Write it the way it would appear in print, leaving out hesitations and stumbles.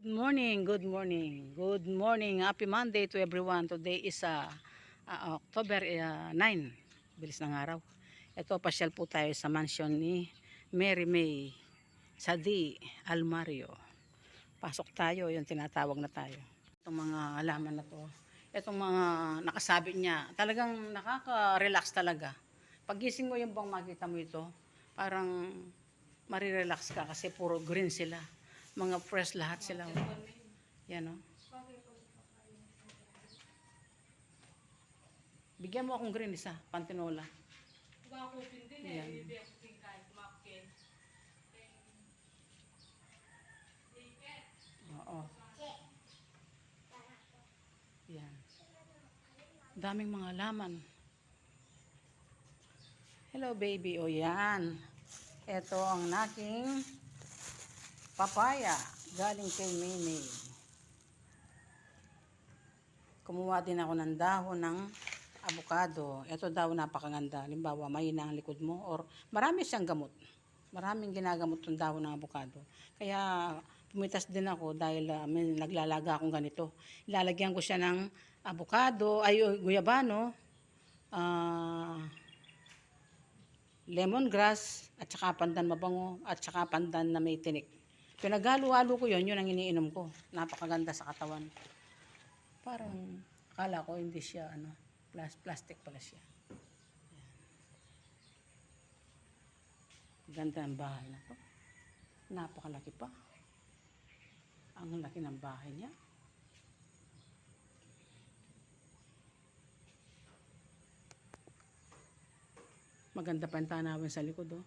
Good morning, good morning. Happy Monday to everyone. Today is October 9. Bilis ng araw. Ito, pasyal po tayo sa mansion ni Mary May Sadi Almario. Pasok tayo, yung tinatawag na tayo. Itong mga halaman na to, itong mga nakasabit niya, talagang nakaka-relax talaga. Pagising mo yung bang makita mo ito, parang marirelax ka kasi puro green sila. Mga fresh lahat sila. Yan o. Bigyan mo akong green isa, pantinola. Yan. Oo. Yan. Daming mga laman. Hello baby. O yan. Ito ang naking papaya. Galing kay Mimi. Kumuha din ako ng dahon ng avocado. Ito daw napakaganda. Halimbawa, mahina ang likod mo or marami siyang gamot. Maraming ginagamot ng dahon ng avocado. Kaya pumitas din ako dahil may naglalaga akong ganito. Ilalagyan ko siya ng avocado, guyabano, lemongrass, at saka pandan mabango, at saka pandan na may tinik. Pinaghalo-halo ko yun ang iniinom ko. Napakaganda sa katawan. Parang akala ko hindi siya plastic pala siya. Ganda ng bahay na to. Napakalaki pa. Ang laki ng bahay niya. Maganda pa ang tanawin sa likod, oh.